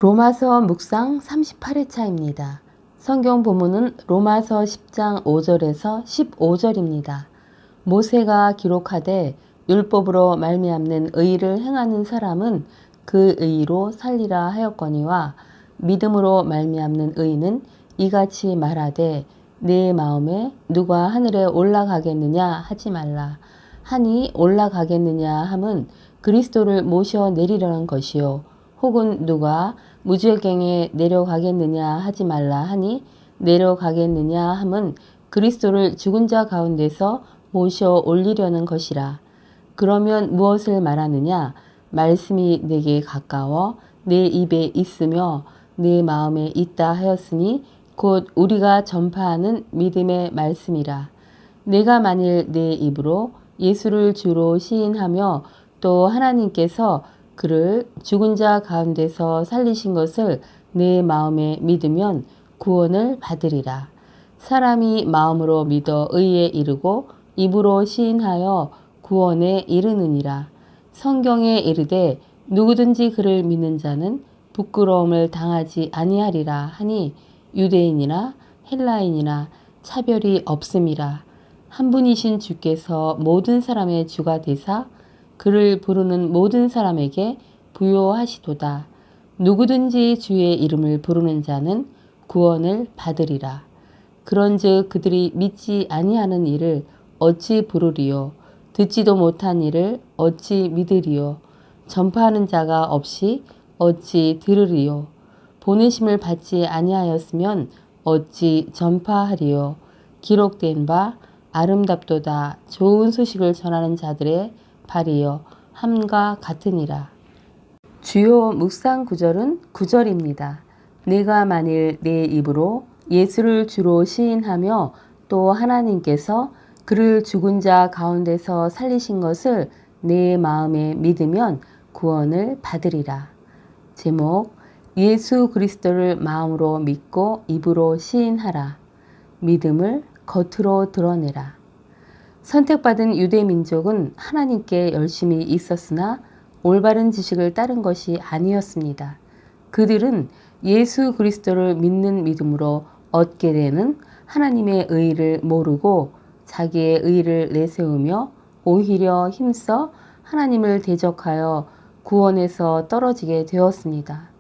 로마서 묵상 38회차입니다. 성경 본문은 로마서 10장 5절에서 15절입니다. 모세가 기록하되 율법으로 말미암는 의를 행하는 사람은 그 의로 살리라 하였거니와 믿음으로 말미암는 의는 이같이 말하되 내 마음에 누가 하늘에 올라가겠느냐 하지 말라. 하니 올라가겠느냐 함은 그리스도를 모셔 내리려는 것이요 혹은 누가 무저갱에 내려가겠느냐 하지 말라 하니 내려가겠느냐 함은 그리스도를 죽은 자 가운데서 모셔 올리려는 것이라. 그러면 무엇을 말하느냐? 말씀이 내게 가까워 내 입에 있으며 내 마음에 있다 하였으니 곧 우리가 전파하는 믿음의 말씀이라. 내가 만일 내 입으로 예수를 주로 시인하며 또 하나님께서 그를 죽은 자 가운데서 살리신 것을 내 마음에 믿으면 구원을 받으리라. 사람이 마음으로 믿어 의에 이르고 입으로 시인하여 구원에 이르느니라. 성경에 이르되 누구든지 그를 믿는 자는 부끄러움을 당하지 아니하리라 하니 유대인이나 헬라인이나 차별이 없음이라. 한 분이신 주께서 모든 사람의 주가 되사 그를 부르는 모든 사람에게 부요하시도다. 누구든지 주의 이름을 부르는 자는 구원을 받으리라. 그런즉 그들이 믿지 아니하는 일을 어찌 부르리요? 듣지도 못한 일을 어찌 믿으리요? 전파하는 자가 없이 어찌 들으리요? 보내심을 받지 아니하였으면 어찌 전파하리요? 기록된 바 아름답도다 좋은 소식을 전하는 자들의 발이여 함과 같으니라. 주요 묵상 구절은 9절입니다. 내가 만일 내 입으로 예수를 주로 시인하며 또 하나님께서 그를 죽은 자 가운데서 살리신 것을 내 마음에 믿으면 구원을 받으리라. 제목 예수 그리스도를 마음으로 믿고 입으로 시인하라. 믿음을 겉으로 드러내라. 선택받은 유대 민족은 하나님께 열심히 있었으나 올바른 지식을 따른 것이 아니었습니다. 그들은 예수 그리스도를 믿는 믿음으로 얻게 되는 하나님의 의를 모르고 자기의 의를 내세우며 오히려 힘써 하나님을 대적하여 구원에서 떨어지게 되었습니다.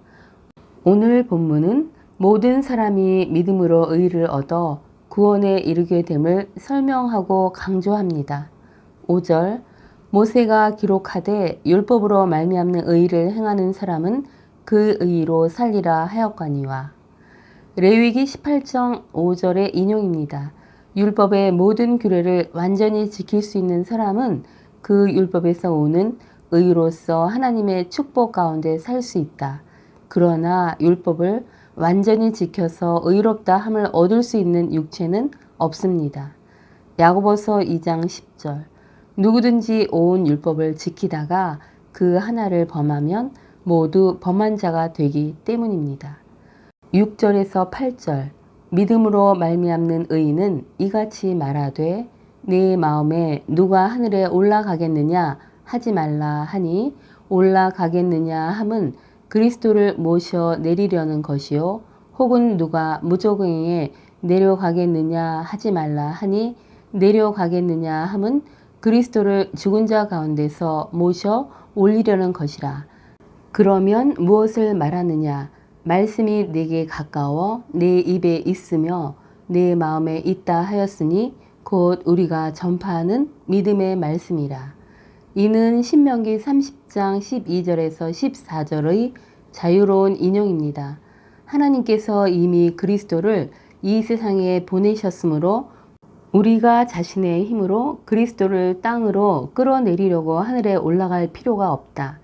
오늘 본문은 모든 사람이 믿음으로 의를 얻어 구원에 이르게 됨을 설명하고 강조합니다. 5절 모세가 기록하되 율법으로 말미암는 의를 행하는 사람은 그 의로 살리라 하였거니와. 레위기 18장 5절의 인용입니다. 율법의 모든 규례를 완전히 지킬 수 있는 사람은 그 율법에서 오는 의로서 하나님의 축복 가운데 살 수 있다. 그러나 율법을 완전히 지켜서 의롭다 함을 얻을 수 있는 육체는 없습니다. 야고보서 2장 10절 누구든지 온 율법을 지키다가 그 하나를 범하면 모두 범한 자가 되기 때문입니다. 6절에서 8절 믿음으로 말미암는 의인은 이같이 말하되 내 마음에 누가 하늘에 올라가겠느냐 하지 말라 하니 올라가겠느냐 함은 그리스도를 모셔 내리려는 것이요 혹은 누가 무저갱에 내려가겠느냐 하지 말라 하니 내려가겠느냐 함은 그리스도를 죽은 자 가운데서 모셔 올리려는 것이라. 그러면 무엇을 말하느냐? 말씀이 내게 가까워 내 입에 있으며 내 마음에 있다 하였으니 곧 우리가 전파하는 믿음의 말씀이라. 이는 신명기 30장 12절에서 14절의 자유로운 인용입니다. 하나님께서 이미 그리스도를 이 세상에 보내셨으므로 우리가 자신의 힘으로 그리스도를 땅으로 끌어내리려고 하늘에 올라갈 필요가 없다.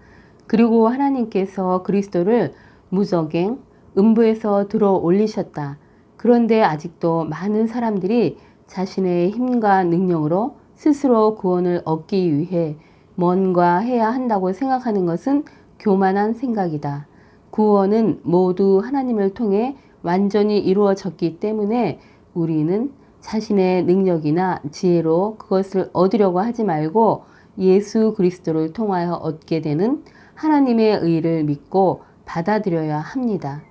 그리고 하나님께서 그리스도를 무저갱, 음부에서 들어 올리셨다. 그런데 아직도 많은 사람들이 자신의 힘과 능력으로 스스로 구원을 얻기 위해 뭔가 해야 한다고 생각하는 것은 교만한 생각이다. 구원은 모두 하나님을 통해 완전히 이루어졌기 때문에 우리는 자신의 능력이나 지혜로 그것을 얻으려고 하지 말고 예수 그리스도를 통하여 얻게 되는 하나님의 의를 믿고 받아들여야 합니다.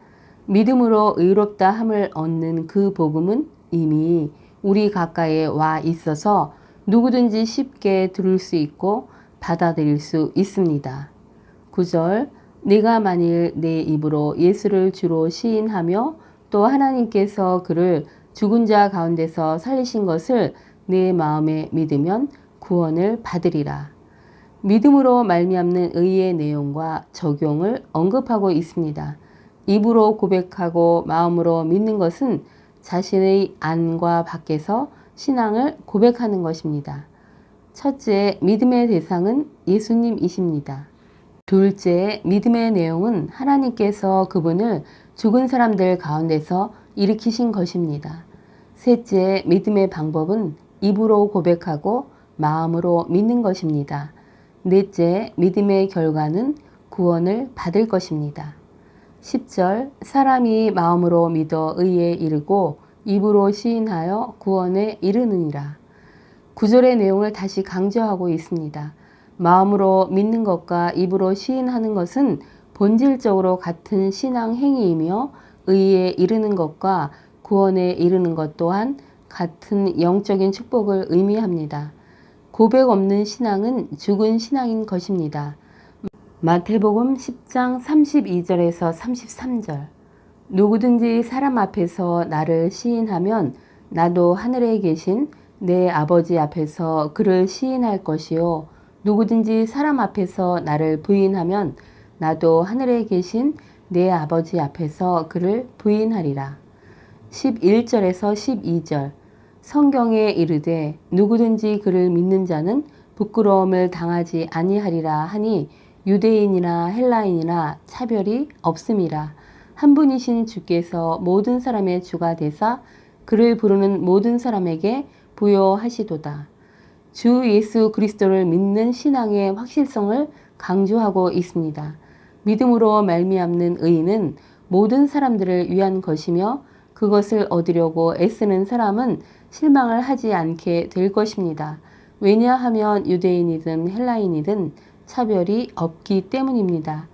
믿음으로 의롭다 함을 얻는 그 복음은 이미 우리 가까이에 와 있어서 누구든지 쉽게 들을 수 있고 받아들일 수 있습니다. 9절 네가 만일 내 입으로 예수를 주로 시인하며 또 하나님께서 그를 죽은 자 가운데서 살리신 것을 내 마음에 믿으면 구원을 받으리라. 믿음으로 말미암는 의의 내용과 적용을 언급하고 있습니다. 입으로 고백하고 마음으로 믿는 것은 자신의 안과 밖에서 신앙을 고백하는 것입니다. 첫째, 믿음의 대상은 예수님이십니다. 둘째, 믿음의 내용은 하나님께서 그분을 죽은 사람들 가운데서 일으키신 것입니다. 셋째, 믿음의 방법은 입으로 고백하고 마음으로 믿는 것입니다. 넷째, 믿음의 결과는 구원을 받을 것입니다. 10절, 사람이 마음으로 믿어 의에 이르고 입으로 시인하여 구원에 이르느니라. 9절의 내용을 다시 강조하고 있습니다. 마음으로 믿는 것과 입으로 시인하는 것은 본질적으로 같은 신앙 행위이며 의에 이르는 것과 구원에 이르는 것 또한 같은 영적인 축복을 의미합니다. 고백 없는 신앙은 죽은 신앙인 것입니다. 마태복음 10장 32절에서 33절 누구든지 사람 앞에서 나를 시인하면 나도 하늘에 계신 내 아버지 앞에서 그를 시인할 것이요 누구든지 사람 앞에서 나를 부인하면 나도 하늘에 계신 내 아버지 앞에서 그를 부인하리라. 11절에서 12절 성경에 이르되 누구든지 그를 믿는 자는 부끄러움을 당하지 아니하리라 하니 유대인이나 헬라인이나 차별이 없음이라. 한 분이신 주께서 모든 사람의 주가 되사 그를 부르는 모든 사람에게 부여하시도다. 주 예수 그리스도를 믿는 신앙의 확실성을 강조하고 있습니다. 믿음으로 말미암는 의는 모든 사람들을 위한 것이며 그것을 얻으려고 애쓰는 사람은 실망을 하지 않게 될 것입니다. 왜냐하면 유대인이든 헬라인이든 차별이 없기 때문입니다.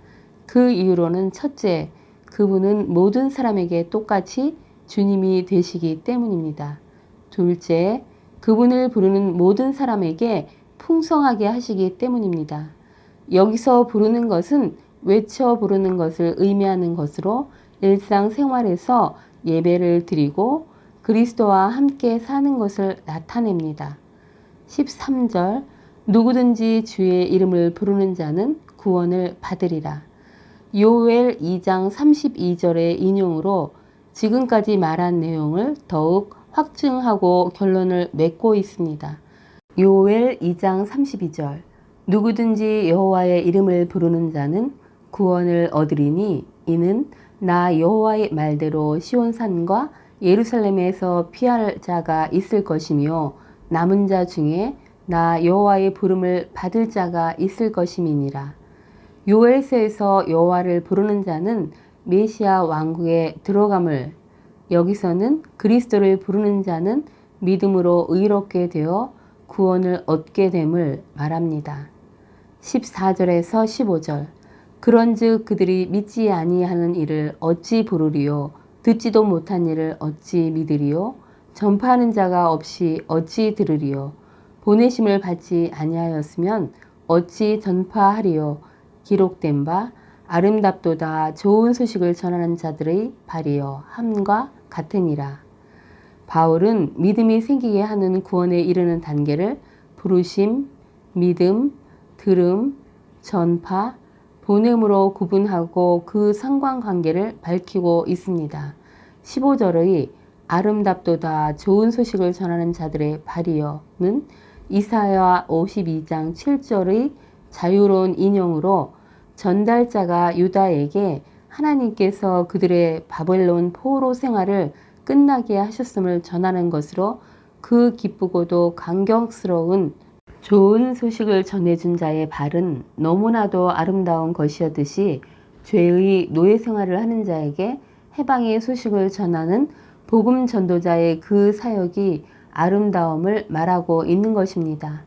그 이유로는 첫째, 그분은 모든 사람에게 똑같이 주님이 되시기 때문입니다. 둘째, 그분을 부르는 모든 사람에게 풍성하게 하시기 때문입니다. 여기서 부르는 것은 외쳐 부르는 것을 의미하는 것으로 일상생활에서 예배를 드리고 그리스도와 함께 사는 것을 나타냅니다. 13절 누구든지 주의 이름을 부르는 자는 구원을 받으리라. 요엘 2장 32절의 인용으로 지금까지 말한 내용을 더욱 확증하고 결론을 맺고 있습니다. 요엘 2장 32절 누구든지 여호와의 이름을 부르는 자는 구원을 얻으리니 이는 나 여호와의 말대로 시온산과 예루살렘에서 피할 자가 있을 것이며 남은 자 중에 나 여호와의 부름을 받을 자가 있을 것임이니라. 요엘서에서 여호와를 부르는 자는 메시아 왕국에 들어감을, 여기서는 그리스도를 부르는 자는 믿음으로 의롭게 되어 구원을 얻게 됨을 말합니다. 14절에서 15절 그런즉 그들이 믿지 아니하는 일을 어찌 부르리요 듣지도 못한 일을 어찌 믿으리요 전파하는 자가 없이 어찌 들으리요 보내심을 받지 아니하였으면 어찌 전파하리요 기록된 바 아름답도다 좋은 소식을 전하는 자들의 발이여 함과 같으니라. 바울은 믿음이 생기게 하는 구원에 이르는 단계를 부르심, 믿음, 들음, 전파, 보냄으로 구분하고 그 상관관계를 밝히고 있습니다. 15절의 아름답도다 좋은 소식을 전하는 자들의 발이여는 이사야 52장 7절의 자유로운 인용으로 전달자가 유다에게 하나님께서 그들의 바벨론 포로 생활을 끝나게 하셨음을 전하는 것으로 그 기쁘고도 감격스러운 좋은 소식을 전해준 자의 발은 너무나도 아름다운 것이었듯이 죄의 노예 생활을 하는 자에게 해방의 소식을 전하는 복음 전도자의 그 사역이 아름다움을 말하고 있는 것입니다.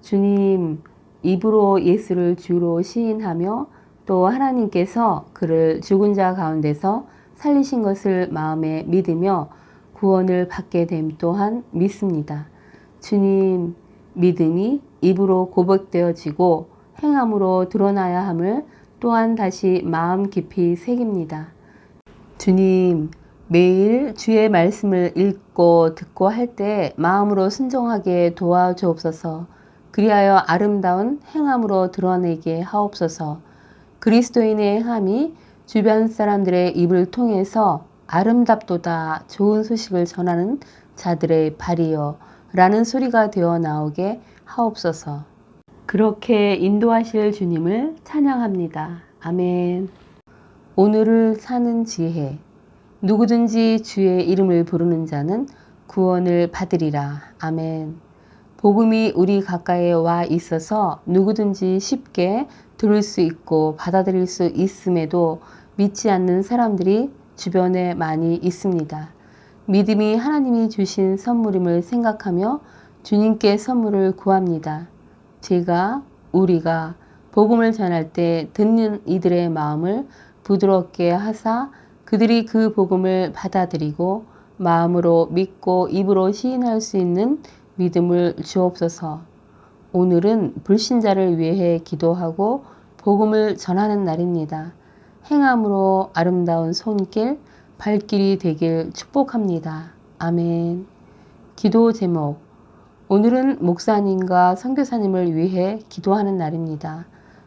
주님, 입으로 예수를 주로 시인하며 또 하나님께서 그를 죽은 자 가운데서 살리신 것을 마음에 믿으며 구원을 받게 됨 또한 믿습니다. 주님, 믿음이 입으로 고백되어지고 행함으로 드러나야 함을 또한 다시 마음 깊이 새깁니다. 주님, 매일 주의 말씀을 읽고 듣고 할 때 마음으로 순종하게 도와주옵소서. 그리하여 아름다운 행함으로 드러내게 하옵소서. 그리스도인의 행함이 주변 사람들의 입을 통해서 아름답도다 좋은 소식을 전하는 자들의 발이여 라는 소리가 되어 나오게 하옵소서. 그렇게 인도하실 주님을 찬양합니다. 아멘. 오늘을 사는 지혜. 누구든지 주의 이름을 부르는 자는 구원을 받으리라. 아멘. 복음이 우리 가까이에 와 있어서 누구든지 쉽게 들을 수 있고 받아들일 수 있음에도 믿지 않는 사람들이 주변에 많이 있습니다. 믿음이 하나님이 주신 선물임을 생각하며 주님께 선물을 구합니다. 우리가 복음을 전할 때 듣는 이들의 마음을 부드럽게 하사 그들이 그 복음을 받아들이고 마음으로 믿고 입으로 시인할 수 있는 믿음을 주옵소서. 오늘은 불신자를 위해 기도하고 복음을 전하는 날입니다. 행함으로 아름다운 손길, 발길이 되길 축복합니다. 아멘. 기도 제목. 오늘은 목사님과 선교사님을 위해 기도하는 날입니다.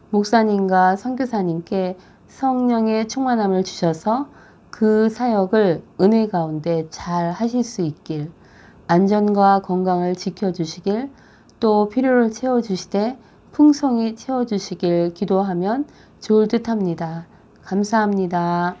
목사님과 선교사님께 성령의 충만함을 주셔서 그 사역을 은혜 가운데 잘 하실 수 있길, 안전과 건강을 지켜주시길, 또 필요를 채워주시되 풍성히 채워주시길 기도하면 좋을 듯 합니다. 감사합니다.